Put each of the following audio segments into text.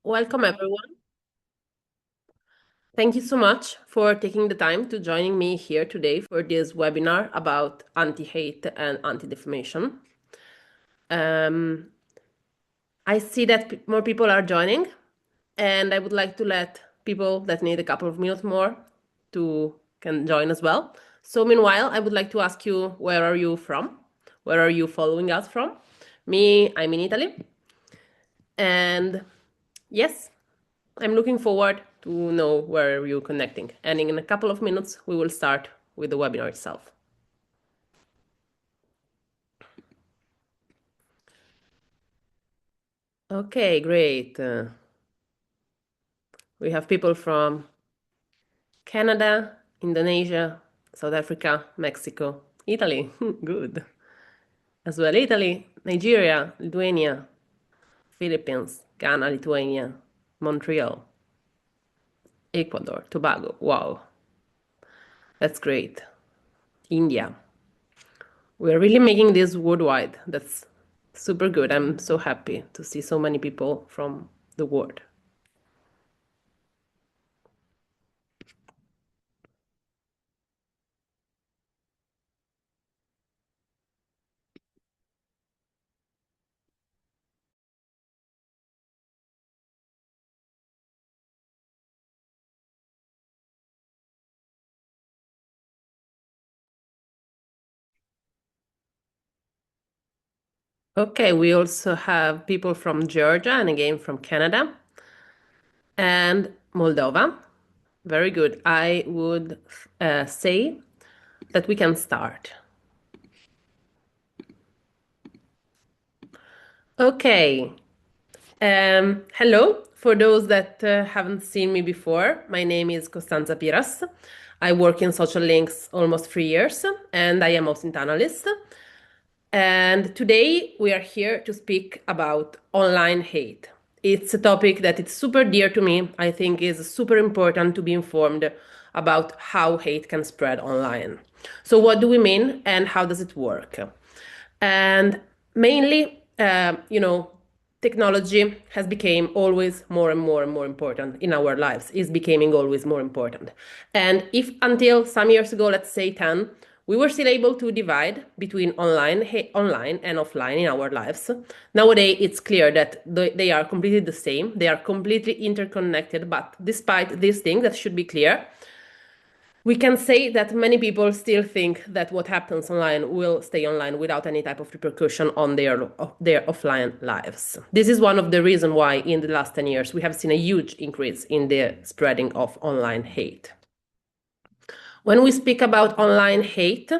Welcome, everyone. Thank you so much for taking the time to joining me here today for this webinar about anti-hate and anti-defamation. I see that more people are joining, and I would like to let people that need a couple of minutes more to can join as well. So meanwhile, I would like to ask you, where are you from? Where are you following us from? Me, I'm in Italy. And yes, I'm looking forward to know where you're connecting. And in a couple of minutes, we will start with the webinar itself. Okay, great. We have people from Canada, Indonesia, South Africa, Mexico, Italy. Good. As well, Italy, Nigeria, Lithuania, Philippines, Ghana, Lithuania, Montreal, Ecuador, Tobago. Wow, that's great. India. We're really making this worldwide. That's super good. I'm so happy to see so many people from the world. Okay, we also have people from Georgia and again from Canada and Moldova. Very good. I would say that we can start. Okay. Hello. For those that haven't seen me before, my name is Costanza Piras. I work in social links almost 3 years and I am OSINT analyst. And today we are here to speak about online hate. It's a topic that is super dear to me. I think is super important to be informed about how hate can spread online. So what do we mean and how does it work? And mainly, technology has become always more and more and more important in our lives, is becoming always more important. And if until some years ago, let's say 10, we were still able to divide between online and offline in our lives. Nowadays, it's clear that they are completely the same. They are completely interconnected. But despite these things, that should be clear, we can say that many people still think that what happens online will stay online without any type of repercussion on their offline lives. This is one of the reasons why in the last 10 years we have seen a huge increase in the spreading of online hate. When we speak about online hate,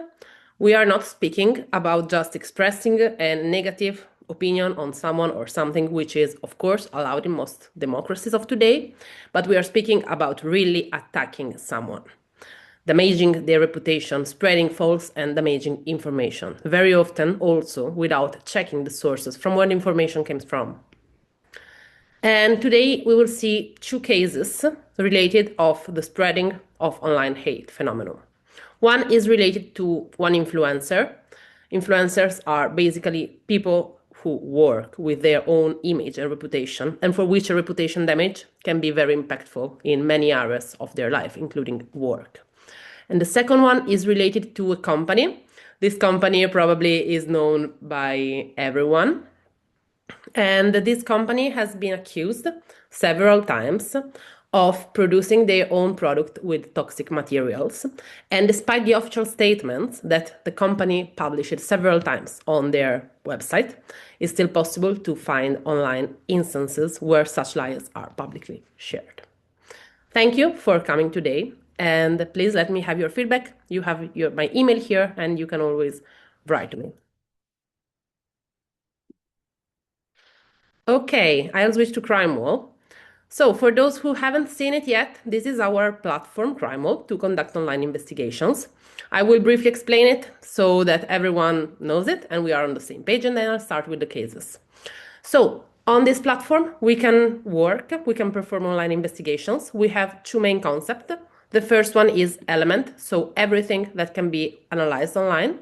we are not speaking about just expressing a negative opinion on someone or something, which is, of course, allowed in most democracies of today, but we are speaking about really attacking someone, damaging their reputation, spreading false and damaging information, very often also without checking the sources from where the information comes from. And today we will see two cases related of the spreading of online hate phenomenon. One is related to one influencer. Influencers are basically people who work with their own image and reputation, and for which a reputation damage can be very impactful in many areas of their life, including work. And the second one is related to a company. This company probably is known by everyone. And this company has been accused several times of producing their own product with toxic materials. And despite the official statements that the company published several times on their website, it's still possible to find online instances where such lies are publicly shared. Thank you for coming today. And please let me have your feedback. You have my email here and you can always write to me. Okay, I'll switch to Crime Wall. So for those who haven't seen it yet, this is our platform, Crime Wall, to conduct online investigations. I will briefly explain it so that everyone knows it and we are on the same page, and then I'll start with the cases. So on this platform, we can perform online investigations. We have two main concepts. The first one is element, so everything that can be analyzed online.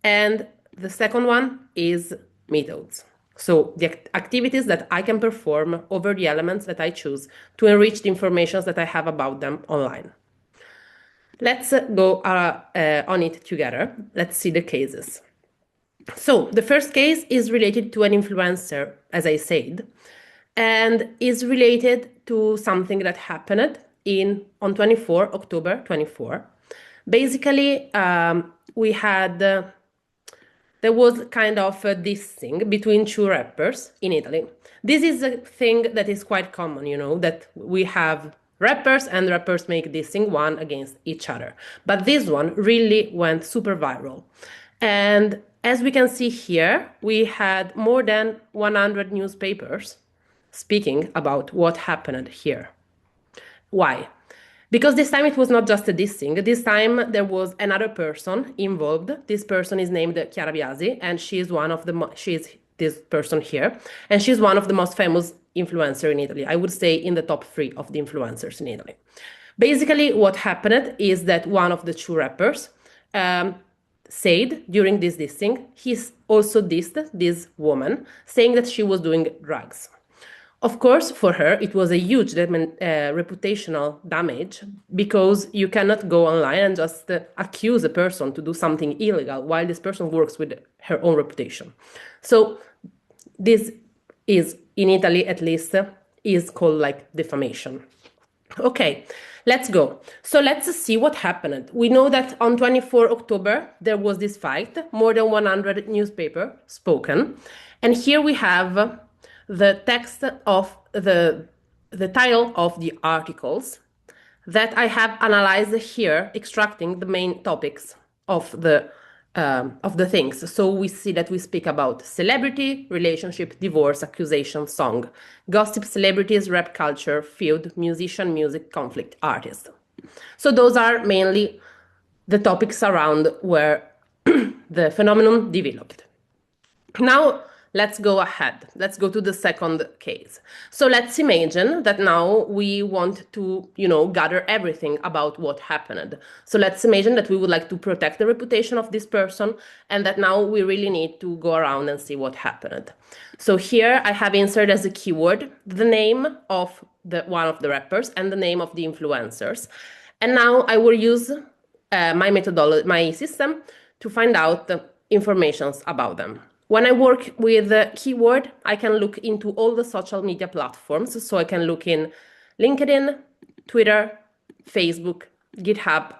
And the second one is methods. So the activities that I can perform over the elements that I choose to enrich the information that I have about them online. Let's go on it together. Let's see the cases. So the first case is related to an influencer, as I said, and is related to something that happened on 24 October 24. Basically, we had there was kind of this thing between two rappers in Italy. This is a thing that is quite common, that we have rappers and rappers make this thing one against each other. But this one really went super viral. And as we can see here, we had more than 100 newspapers speaking about what happened here. Why? Because this time it was not just a dissing. This time there was another person involved. This person is named Chiara Biasi, and she is this person here, and she's one of the most famous influencers in Italy. I would say in the top 3 of the influencers in Italy. Basically, what happened is that one of the two rappers said during this dissing, he also dissed this woman, saying that she was doing drugs. Of course, for her, it was a huge reputational damage, because you cannot go online and just accuse a person to do something illegal while this person works with her own reputation. So this is, in Italy at least, is called like defamation. Okay, let's go. So let's see what happened. We know that on 24 October, there was this fight, more than 100 newspapers spoken. And here we have the text of the title of the articles that I have analyzed here, extracting the main topics of the things. So we see that we speak about celebrity, relationship, divorce, accusation, song, gossip, celebrities, rap culture, feud, musician, music, conflict, artist. So those are mainly the topics around where the phenomenon developed. Now, let's go ahead. Let's go to the second case. So let's imagine that now we want to, gather everything about what happened. So let's imagine that we would like to protect the reputation of this person, and that now we really need to go around and see what happened. So here I have inserted as a keyword the name of one of the rappers and the name of the influencers. And now I will use my methodology, my system, to find out the information about them. When I work with the keyword, I can look into all the social media platforms. So I can look in LinkedIn, Twitter, Facebook, GitHub,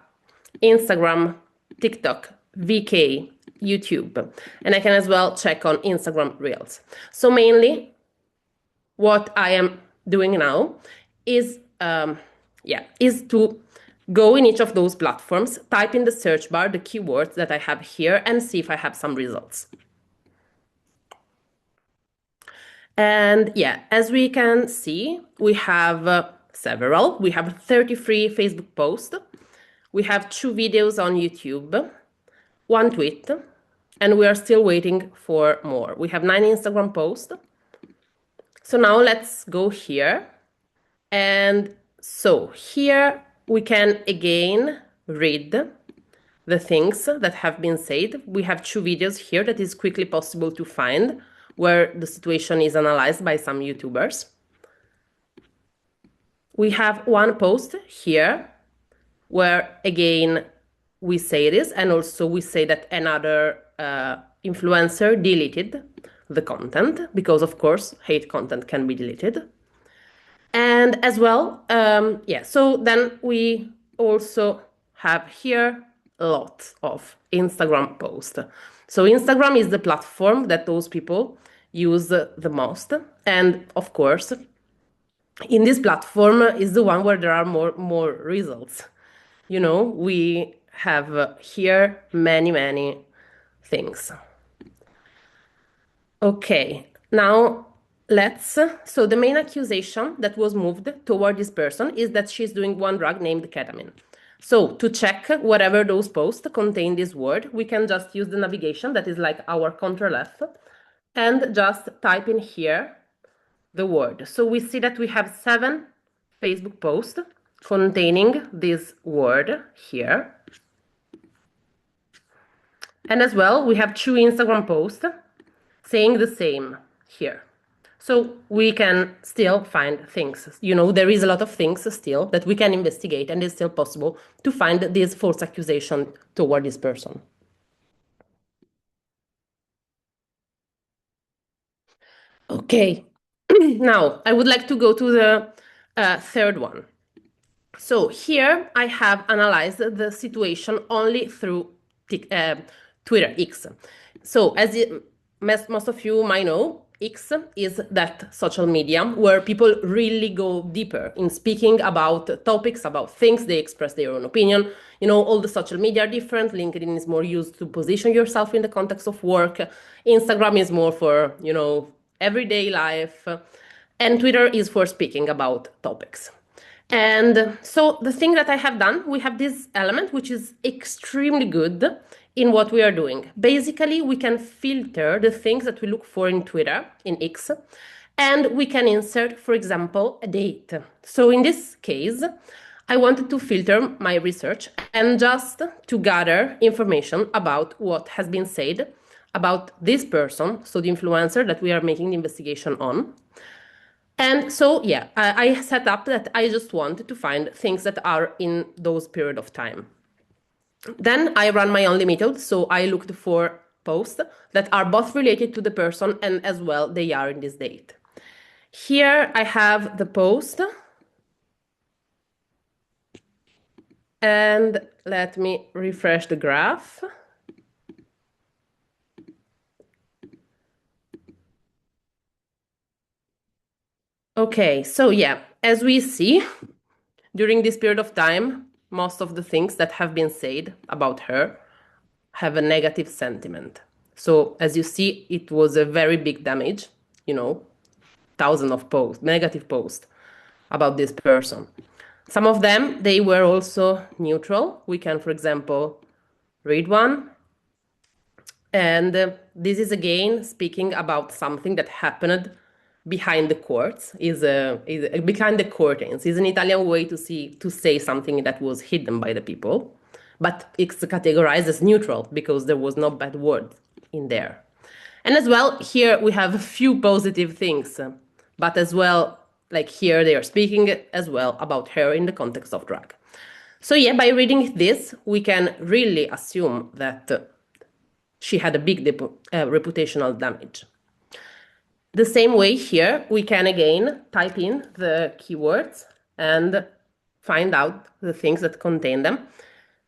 Instagram, TikTok, VK, YouTube. And I can as well check on Instagram Reels. So mainly what I am doing now is to go in each of those platforms, type in the search bar the keywords that I have here, and see if I have some results. And as we can see, we have several. We have 33 Facebook posts. We have 2 videos on YouTube, 1 tweet, and we are still waiting for more. We have 9 Instagram posts. So now let's go here. And so here we can again read the things that have been said. We have 2 videos here that is quickly possible to find, where the situation is analyzed by some YouTubers. We have 1 post here where, again, we say this, and also we say that another influencer deleted the content, because, of course, hate content can be deleted. And as well, so then we also have here lots of Instagram posts. So Instagram is the platform that those people use the most. And of course, in this platform is the one where there are more results. We have here many things. Okay, now so the main accusation that was moved toward this person is that she's doing one drug named ketamine. So to check whatever those posts contain this word, we can just use the navigation that is like our Ctrl F, and just type in here the word. So we see that we have 7 Facebook posts containing this word here. And as well, we have 2 Instagram posts saying the same. here. So we can still find things. There is a lot of things still that we can investigate, and it's still possible to find this false accusation toward this person. Okay, now I would like to go to the third one. So here I have analyzed the situation only through Twitter X. So as most of you might know, X is that social media where people really go deeper in speaking about topics, about things, they express their own opinion. All the social media are different. LinkedIn is more used to position yourself in the context of work. Instagram is more for, everyday life. And Twitter is for speaking about topics. And so the thing that I have done, we have this element which is extremely good in what we are doing. Basically, we can filter the things that we look for in Twitter, in X, and we can insert, for example, a date. So in this case, I wanted to filter my research and just to gather information about what has been said about this person, so the influencer that we are making the investigation on. And so, yeah, I set up that I just wanted to find things that are in those period of time. Then I run my own method, so I looked for posts that are both related to the person and as well they are in this date. Here I have the post. And let me refresh the graph. Okay, so yeah, as we see, during this period of time, most of the things that have been said about her have a negative sentiment. So as you see, it was a very big damage, thousands of posts, negative posts about this person. Some of them, they were also neutral. We can, for example, read one. And this is again speaking about something that happened behind the courts, behind the curtains. Is an Italian way to say something that was hidden by the people, but it's categorized as neutral because there was no bad word in there. And as well, here we have a few positive things, but as well, like here they are speaking as well about her in the context of drag. So yeah, by reading this, we can really assume that she had a big reputational damage. The same way here, we can again type in the keywords and find out the things that contain them.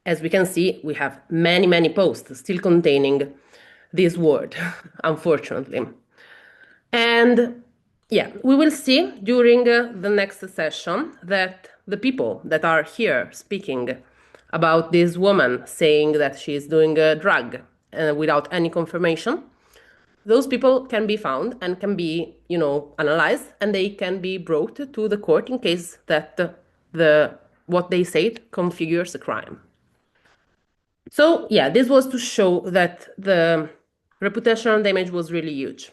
As we can see, we have many, many posts still containing this word, unfortunately. And yeah, we will see during the next session that the people that are here speaking about this woman saying that she is doing a drug without any confirmation, those people can be found and can be, analyzed, and they can be brought to the court in case that what they said configures a crime. So yeah, this was to show that the reputational damage was really huge.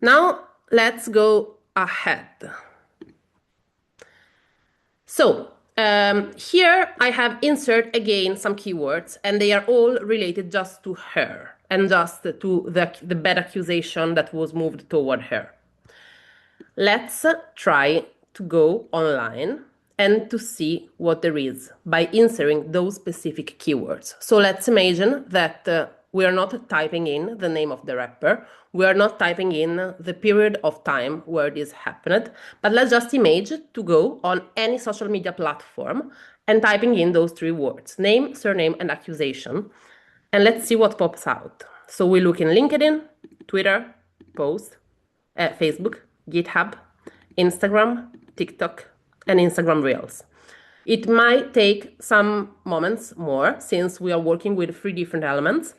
Now let's go ahead. So here I have insert again some keywords, and they are all related just to her and just to the bad accusation that was moved toward her. Let's try to go online and to see what there is by inserting those specific keywords. So let's imagine that we are not typing in the name of the rapper, we are not typing in the period of time where this happened, but let's just imagine to go on any social media platform and typing in those three words, name, surname, and accusation, and let's see what pops out. So we look in LinkedIn, Twitter, post, Facebook, GitHub, Instagram, TikTok, and Instagram Reels. It might take some moments more since we are working with 3 different elements.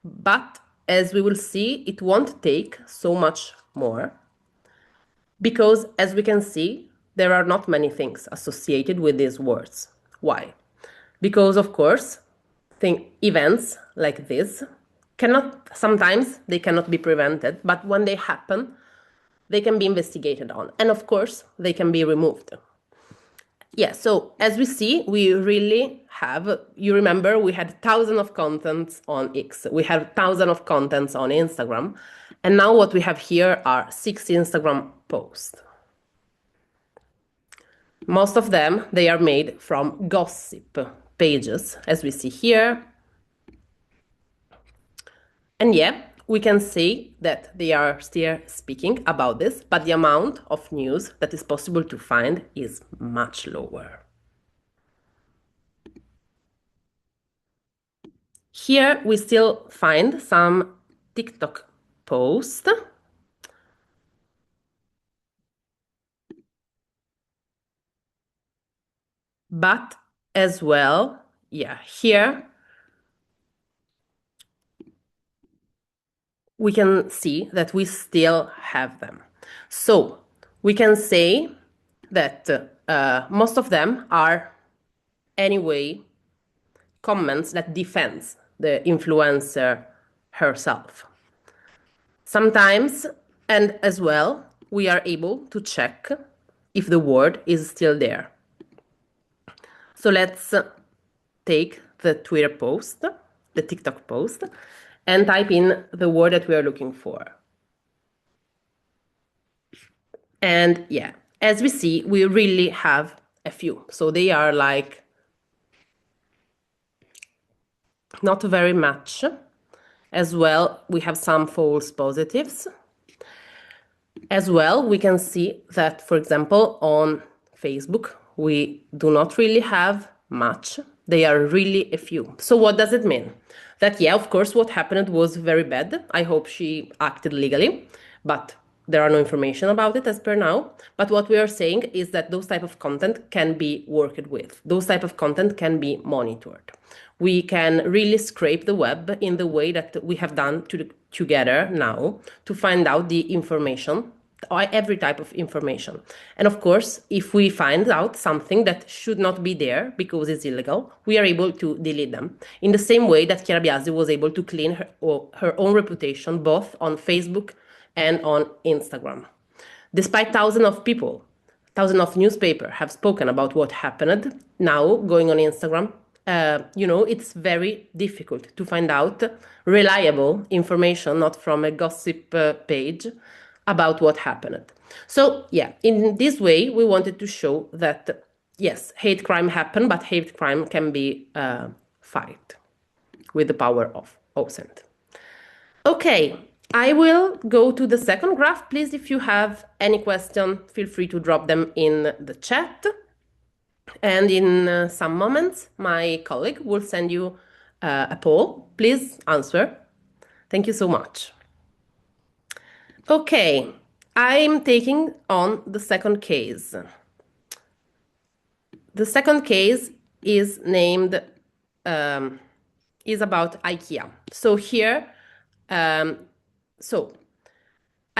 But as we will see, it won't take so much more because as we can see, there are not many things associated with these words. Why? Because of course, events like this sometimes they cannot be prevented, but when they happen, they can be investigated on. And of course, they can be removed. Yeah, so as we see, we really have, you remember we had thousands of contents on X, we have thousands of contents on Instagram, and now what we have here are 6 Instagram posts. Most of them, they are made from gossip pages, as we see here. And yeah, we can say that they are still speaking about this, but the amount of news that is possible to find is much lower. Here we still find some TikTok posts. But as well, yeah, here we can see that we still have them. So we can say that most of them are anyway comments that defends the influencer herself. Sometimes, and as well, we are able to check if the word is still there. So let's take the Twitter post, the TikTok post, and type in the word that we are looking for. And yeah, as we see, we really have a few. So they are like not very much. As well, we have some false positives. As well, we can see that, for example, on Facebook, we do not really have much. They are really a few. So what does it mean? That, yeah, of course, what happened was very bad. I hope she acted legally, but there are no information about it as per now. But what we are saying is that those type of content can be worked with. Those type of content can be monitored. We can really scrape the web in the way that we have done together now to find out the information, every type of information. And of course, if we find out something that should not be there because it's illegal, we are able to delete them. In the same way that Chiara Biasi was able to clean her own reputation both on Facebook and on Instagram. Despite thousands of people, thousands of newspapers have spoken about what happened, now going on Instagram, it's very difficult to find out reliable information, not from a gossip page, about what happened. So yeah, in this way, we wanted to show that, yes, hate crime happened, but hate crime can be fight with the power of OSINT. Okay, I will go to the second graph. Please, if you have any question, feel free to drop them in the chat. And in some moments, my colleague will send you a poll. Please answer. Thank you so much. Okay, I'm taking on the second case. The second case is named, is about IKEA. So here, I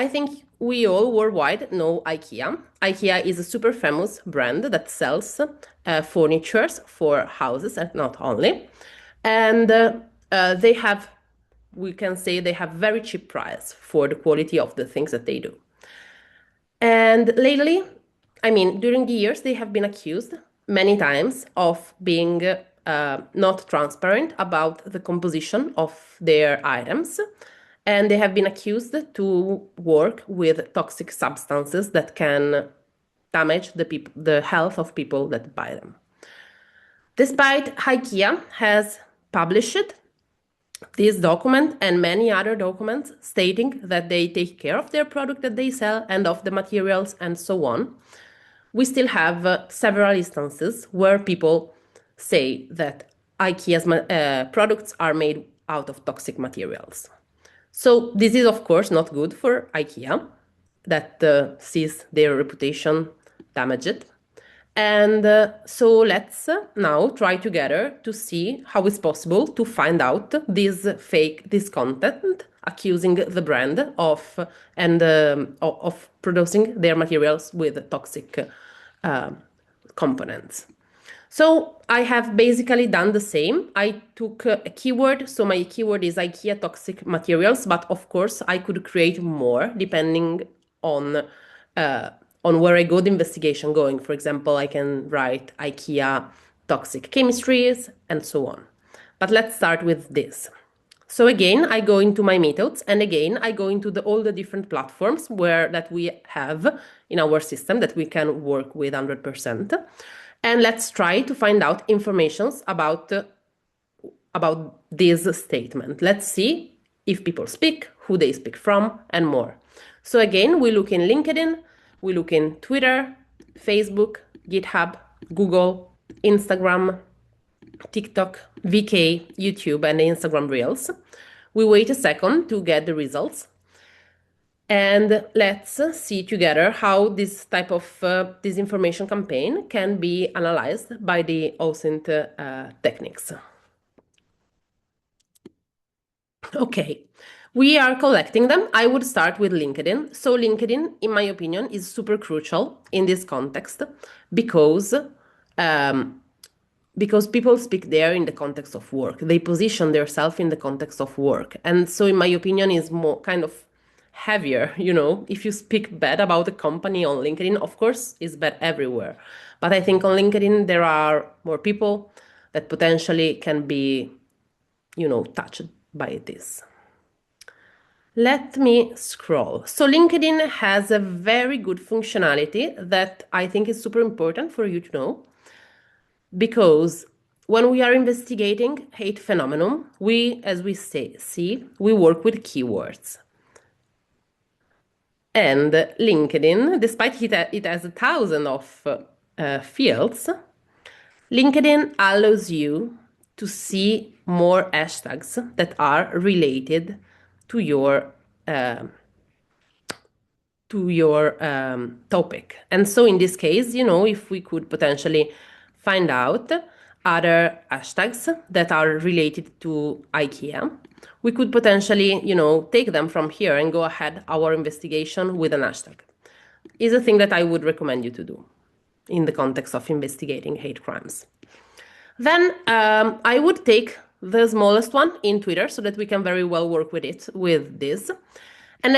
think we all worldwide know IKEA. IKEA is a super famous brand that sells furnitures for houses and not only. And they have, we can say they have very cheap price for the quality of the things that they do. And lately, I mean, during the years, they have been accused many times of being not transparent about the composition of their items. And they have been accused to work with toxic substances that can damage the health of people that buy them. Despite IKEA has published this document and many other documents stating that they take care of their product that they sell and of the materials and so on, we still have several instances where people say that IKEA's products are made out of toxic materials. So this is, of course, not good for IKEA, that sees their reputation damaged. And so let's now try together to see how it's possible to find out this content accusing the brand of producing their materials with toxic components. So I have basically done the same. I took a keyword. So my keyword is IKEA toxic materials, but of course I could create more depending on on where I got the investigation going. For example, I can write IKEA toxic chemistries and so on. But let's start with this. So again, I go into my methods, and again, I go into all the different platforms that we have in our system that we can work with 100%. And let's try to find out informations about this statement. Let's see if people speak, who they speak from, and more. So again, we look in LinkedIn, we look in Twitter, Facebook, GitHub, Google, Instagram, TikTok, VK, YouTube, and the Instagram Reels. We wait a second to get the results. And let's see together how this type of disinformation campaign can be analyzed by the OSINT techniques. Okay, we are collecting them. I would start with LinkedIn. So LinkedIn, in my opinion, is super crucial in this context because people speak there in the context of work. They position themselves in the context of work. And so, in my opinion, is more kind of heavier, if you speak bad about a company on LinkedIn, of course, it's bad everywhere. But I think on LinkedIn, there are more people that potentially can be, touched by this. Let me scroll. So LinkedIn has a very good functionality that I think is super important for you to know, because when we are investigating hate phenomenon, we work with keywords. And LinkedIn, despite it has 1,000 of fields, LinkedIn allows you to see more hashtags that are related to your topic. And so in this case, if we could potentially find out other hashtags that are related to IKEA, we could potentially, take them from here and go ahead our investigation with an hashtag. Is a thing that I would recommend you to do in the context of investigating hate crimes. Then I would take the smallest one in Twitter so that we can very well work with this. And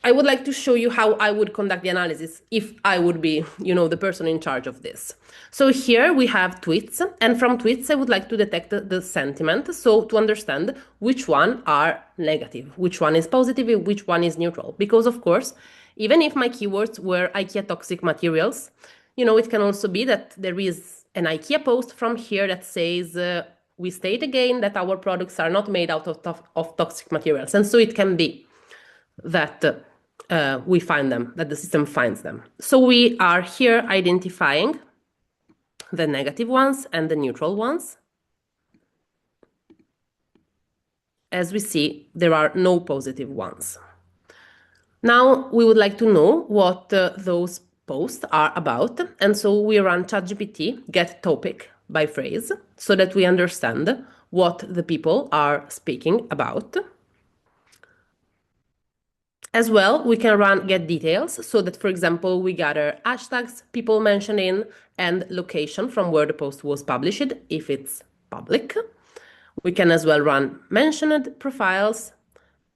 I would like to show you how I would conduct the analysis if I would be, the person in charge of this. So here we have tweets, and from tweets I would like to detect the sentiment, so to understand which one are negative, which one is positive, which one is neutral. Because of course, even if my keywords were IKEA toxic materials, it can also be that there is an IKEA post from here that says, we state again that our products are not made out of toxic materials. And so it can be that we find them, that the system finds them. So we are here identifying the negative ones and the neutral ones. As we see, there are no positive ones. Now we would like to know what those posts are about. And so we run ChatGPT get topic by phrase so that we understand what the people are speaking about. As well, we can run get details so that, for example, we gather hashtags, people mentioned and location from where the post was published, if it's public. We can as well run mentioned, profiles,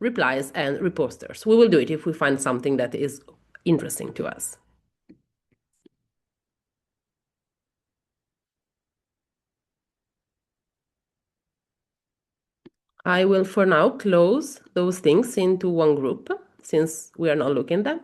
replies, and reposters. We will do it if we find something that is interesting to us. I will, for now, close those things into one group since we are not looking at them.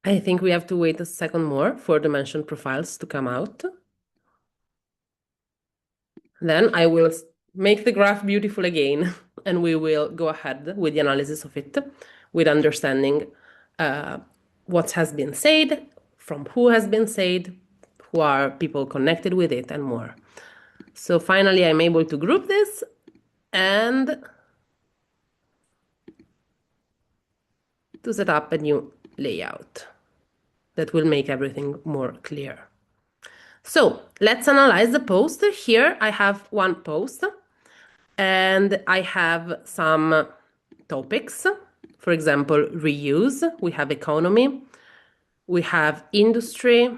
I think we have to wait a second more for the mentioned profiles to come out. Then I will make the graph beautiful again, and we will go ahead with the analysis of it, with understanding what has been said, from who has been said, who are people connected with it, and more. So finally, I'm able to group this and to set up a new layout. That will make everything more clear. So let's analyze the post. Here I have one post and I have some topics. For example, reuse, we have economy, we have industry,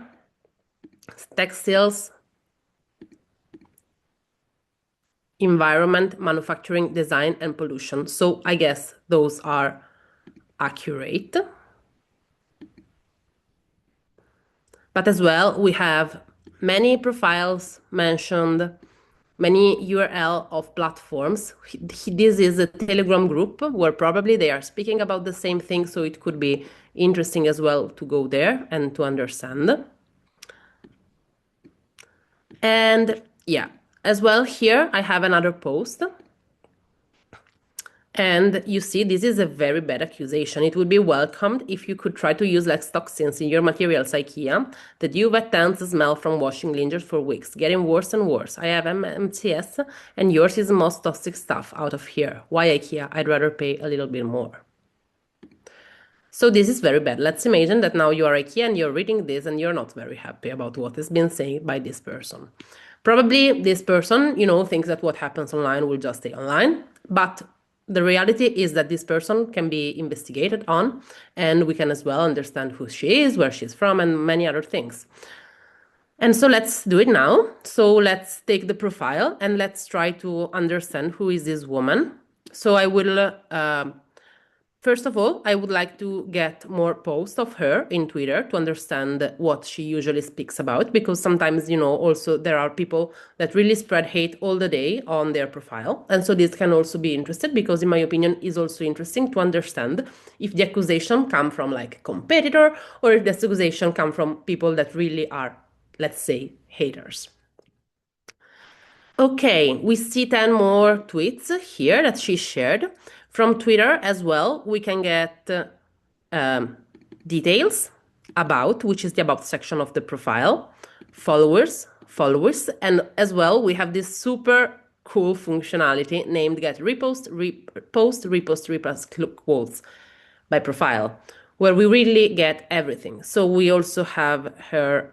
textiles, environment, manufacturing, design, and pollution. So I guess those are accurate. But as well, we have many profiles mentioned, many URL of platforms. This is a Telegram group where probably they are speaking about the same thing, so it could be interesting as well to go there and to understand. And yeah, as well here I have another post. And you see, this is a very bad accusation. It would be welcomed if you could try to use like toxins in your materials, IKEA. The duvet tends to smell from washing lingers for weeks, getting worse and worse. I have MCS, and yours is the most toxic stuff out of here. Why IKEA? I'd rather pay a little bit more. So this is very bad. Let's imagine that now you are IKEA and you're reading this and you're not very happy about what has been said by this person. Probably this person, thinks that what happens online will just stay online, but the reality is that this person can be investigated on, and we can as well understand who she is, where she's from, and many other things. And so let's do it now. So let's take the profile and let's try to understand who is this woman. So I will, first of all, I would like to get more posts of her in Twitter to understand what she usually speaks about, because sometimes, also there are people that really spread hate all the day on their profile. And so this can also be interesting because, in my opinion, is also interesting to understand if the accusation come from like a competitor or if the accusation come from people that really are, let's say, haters. Okay, we see 10 more tweets here that she shared. From Twitter as well, we can get details about, which is the about section of the profile, followers, and as well, we have this super cool functionality named get repost, repost quotes by profile, where we really get everything. So we also have her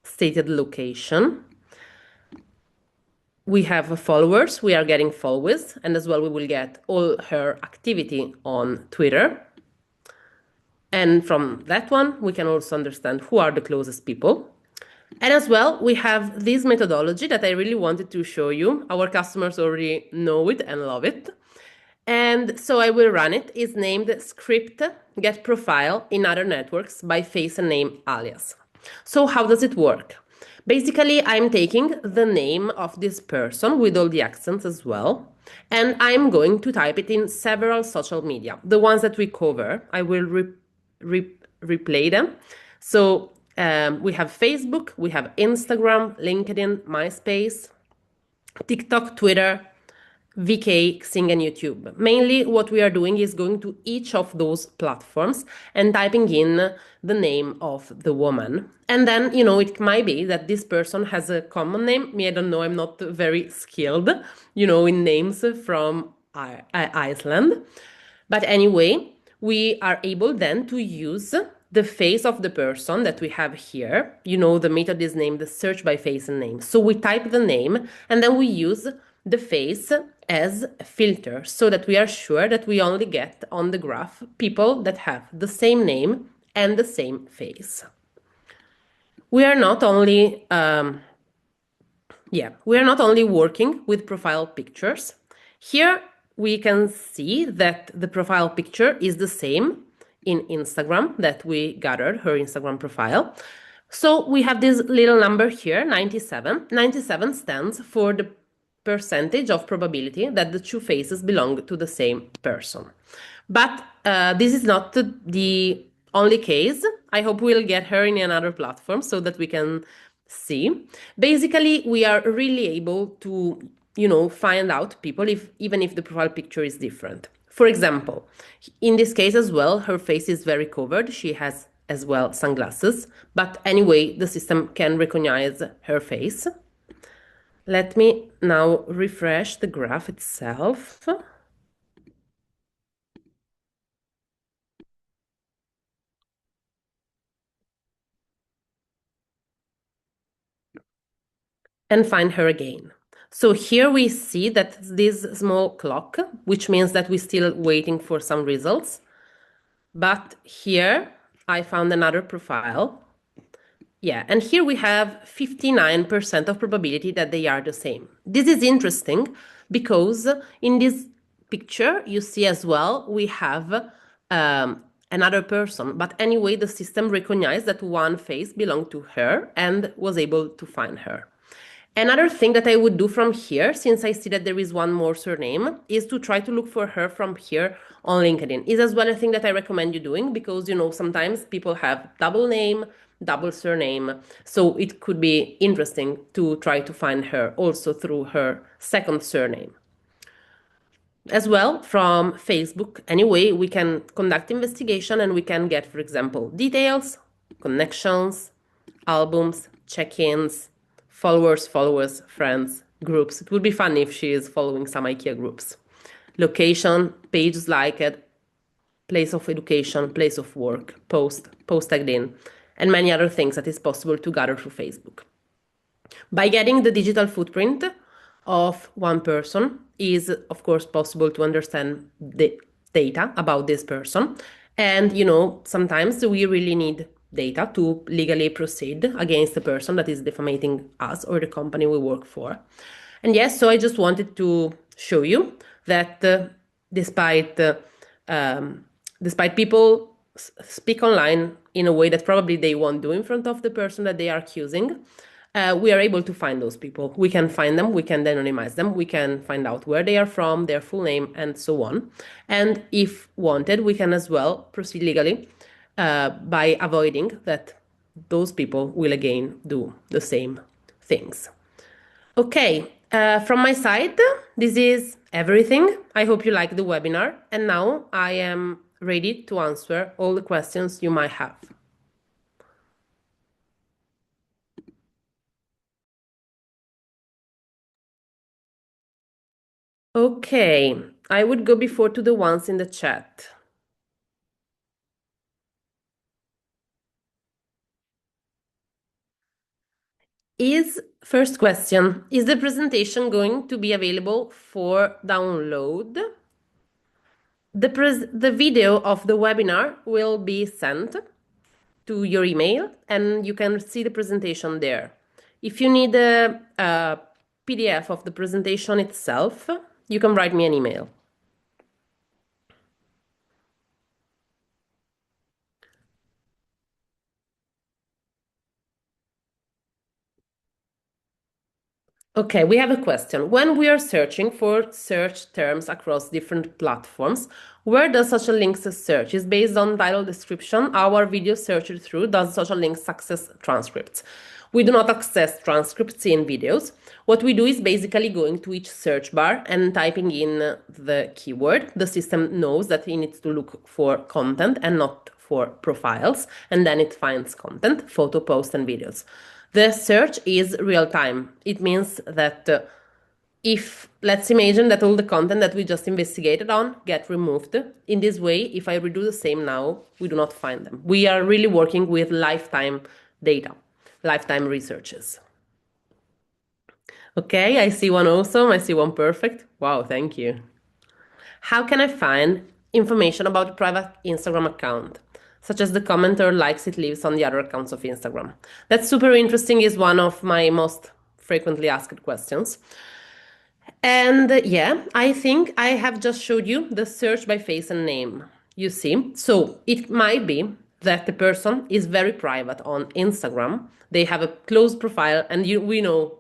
stated location. We have followers, we are getting followers, and as well we will get all her activity on Twitter. And from that one, we can also understand who are the closest people. And as well, we have this methodology that I really wanted to show you. Our customers already know it and love it. And so I will run it. It's named script get profile in other networks by face and name alias. So how does it work? Basically, I'm taking the name of this person with all the accents as well, and I'm going to type it in several social media, the ones that we cover. I will replay them. So we have Facebook, we have Instagram, LinkedIn, MySpace, TikTok, Twitter, VK, Xing, and YouTube. Mainly what we are doing is going to each of those platforms and typing in the name of the woman. And then, it might be that this person has a common name. Me, I don't know, I'm not very skilled, in names from Iceland. But anyway, we are able then to use the face of the person that we have here. The method is named the search by face and name. So we type the name and then we use the face as a filter so that we are sure that we only get on the graph people that have the same name and the same face. We are not only working with profile pictures. Here we can see that the profile picture is the same in Instagram that we gathered, her Instagram profile. So we have this little number here, 97. 97 stands for the percentage of probability that the two faces belong to the same person. But this is not the only case. I hope we'll get her in another platform so that we can see. Basically, we are really able to, find out people even if the profile picture is different. For example, in this case as well, her face is very covered. She has as well sunglasses, but anyway, the system can recognize her face. Let me now refresh the graph itself. and find her again. So here we see that this small clock, which means that we're still waiting for some results. But here I found another profile. Yeah, and here we have 59% of probability that they are the same. This is interesting because in this picture you see as well we have another person. But anyway, the system recognized that one face belonged to her and was able to find her. Another thing that I would do from here, since I see that there is one more surname, is to try to look for her from here on LinkedIn. Is as well a thing that I recommend you doing because, sometimes people have double name, double surname. So it could be interesting to try to find her also through her second surname. As well, from Facebook, anyway, we can conduct investigation and we can get, for example, details, connections, albums, check-ins, followers, friends, groups. It would be fun if she is following some IKEA groups. Location, pages liked, place of education, place of work, post tagged in, and many other things that is possible to gather through Facebook. By getting the digital footprint of one person is, of course, possible to understand the data about this person. And, sometimes we really need data to legally proceed against the person that is defamating us or the company we work for. And yes, so I just wanted to show you that despite people speak online in a way that probably they won't do in front of the person that they are accusing, we are able to find those people. We can find them, we can anonymize them, we can find out where they are from, their full name, and so on. And if wanted, we can as well proceed legally by avoiding that those people will again do the same things. Okay, from my side, this is everything. I hope you liked the webinar, and now I am ready to answer all the questions you might have. Okay, I would go before to the ones in the chat. First question, is the presentation going to be available for download? The video of the webinar will be sent to your email and you can see the presentation there. If you need a PDF of the presentation itself, you can write me an email. Okay, we have a question. When we are searching for search terms across different platforms, where does social links search? Is based on title description. Our video searched through does social links access transcripts. We do not access transcripts in videos. What we do is basically going to each search bar and typing in the keyword. The system knows that it needs to look for content and not for profiles, and then it finds content, photo, posts, and videos. The search is real time. It means that if, let's imagine that all the content that we just investigated on get removed. In this way, if I redo the same now, we do not find them. We are really working with lifetime data, lifetime researches. Okay, I see one awesome. I see one perfect. Wow, thank you. How can I find information about a private Instagram account, such as the comment or likes it leaves on the other accounts of Instagram? That's super interesting, is one of my most frequently asked questions. And yeah, I think I have just showed you the search by face and name. You see, so it might be that the person is very private on Instagram. They have a closed profile, and we know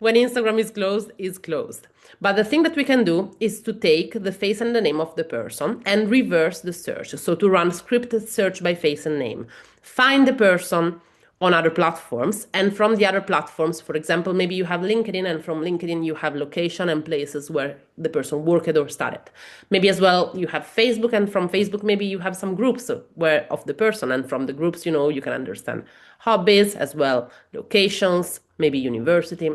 when Instagram is closed, it's closed. But the thing that we can do is to take the face and the name of the person and reverse the search. So to run scripted search by face and name, find the person on other platforms, and from the other platforms, for example, maybe you have LinkedIn, and from LinkedIn you have location and places where the person worked or studied. Maybe as well you have Facebook, and from Facebook maybe you have some groups where of the person, and from the groups you can understand hobbies as well, locations, maybe university,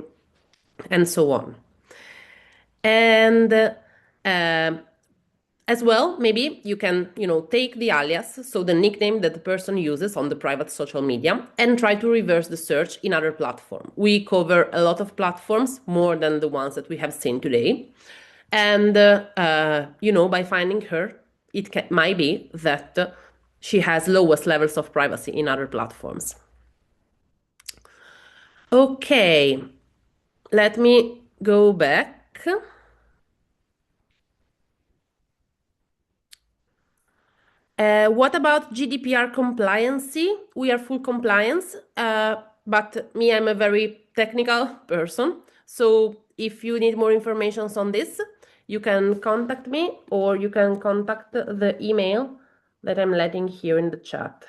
and so on. And As well, maybe you can, take the alias, so the nickname that the person uses on the private social media, and try to reverse the search in other platforms. We cover a lot of platforms, more than the ones that we have seen today. And, by finding her, might be that she has lowest levels of privacy in other platforms. Okay, let me go back. What about GDPR compliancy? We are full compliance, but me, I'm a very technical person. So if you need more information on this, you can contact me, or you can contact the email that I'm letting here in the chat.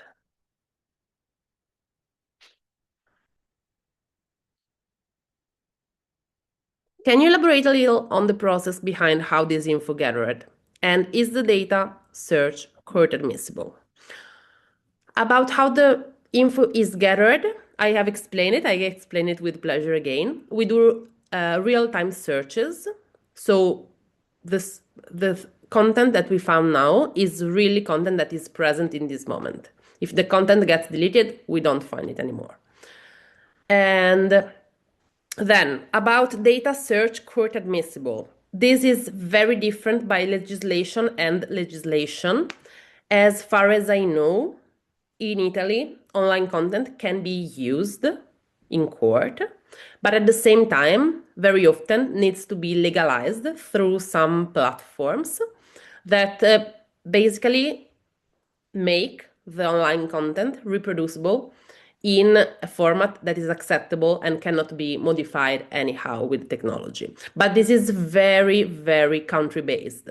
Can you elaborate a little on the process behind how this info gathered? And is the data search court admissible? About how the info is gathered, I have explained it. I explain it with pleasure again. We do real-time searches. So the content that we found now is really content that is present in this moment. If the content gets deleted, we don't find it anymore. And then about data search court admissible. This is very different by legislation and legislation. As far as I know, in Italy, online content can be used in court, but at the same time, very often needs to be legalized through some platforms that basically make the online content reproducible in a format that is acceptable and cannot be modified anyhow with technology. But this is very, very country-based.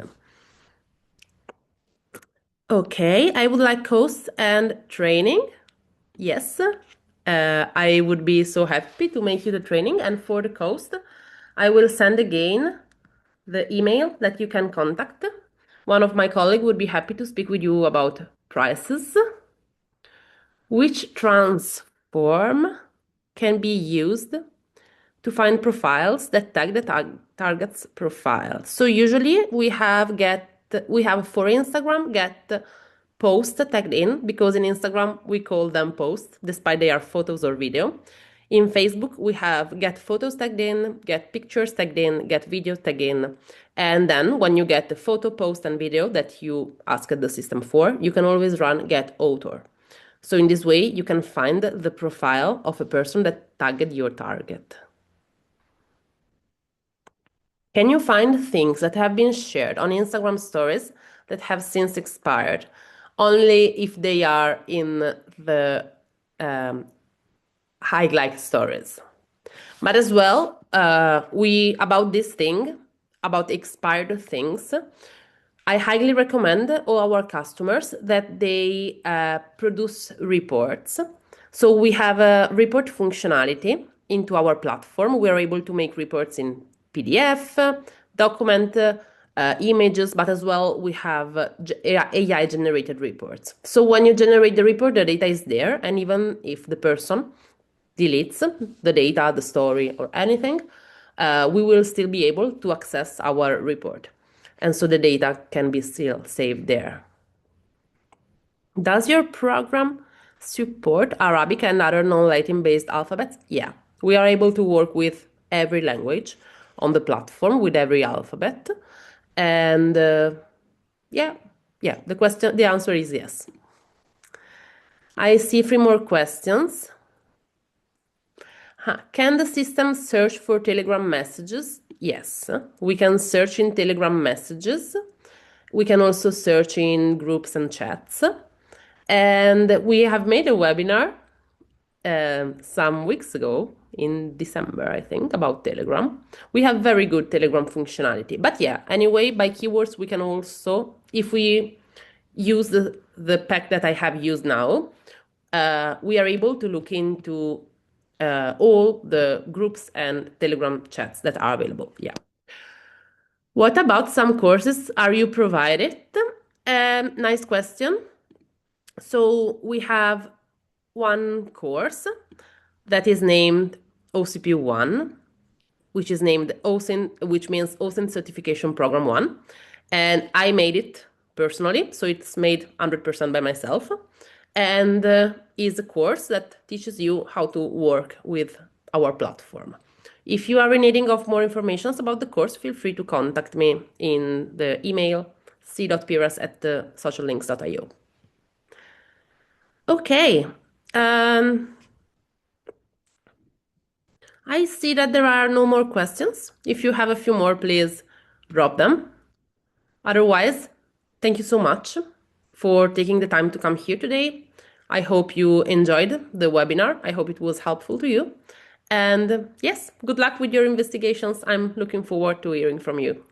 Okay, I would like costs and training. Yes, I would be so happy to make you the training. And for the cost, I will send again the email that you can contact. One of my colleagues would be happy to speak with you about prices. Which transform can be used to find profiles that tag the target's profile? So usually we have for Instagram get post tagged in, because in Instagram we call them posts despite they are photos or video. In Facebook we have get photos tagged in, get pictures tagged in, get video tagged in. And then when you get the photo, post and video that you asked the system for, you can always run get author. So in this way you can find the profile of a person that tagged your target. Can you find things that have been shared on Instagram stories that have since expired? Only if they are in the highlight stories. But as well, about this thing, about expired things, I highly recommend all our customers that they produce reports. So we have a report functionality into our platform. We are able to make reports in PDF, document, images, but as well we have AI generated reports. So when you generate the report, the data is there, and even if the person deletes the data, the story, or anything, we will still be able to access our report. And so the data can be still saved there. Does your program support Arabic and other non-Latin based alphabets? Yeah, we are able to work with every language on the platform, with every alphabet. And the answer is yes. I see 3 more questions. Can the system search for Telegram messages? Yes, we can search in Telegram messages. We can also search in groups and chats. And we have made a webinar some weeks ago, in December, I think, about Telegram. We have very good Telegram functionality. But yeah, anyway, by keywords, we can also, if we use the pack that I have used now, we are able to look into all the groups and Telegram chats that are available. Yeah. What about some courses are you provided? Nice question. So we have one course that is named OCP1, which is named OSINT, which means OSINT Certification Program 1. And I made it personally, so it's made 100% by myself, and is a course that teaches you how to work with our platform. If you are in needing of more information about the course, feel free to contact me in the email c.piras@sociallinks.io. Okay. I see that there are no more questions. If you have a few more, please drop them. Otherwise, thank you so much for taking the time to come here today. I hope you enjoyed the webinar. I hope it was helpful to you. And yes, good luck with your investigations. I'm looking forward to hearing from you.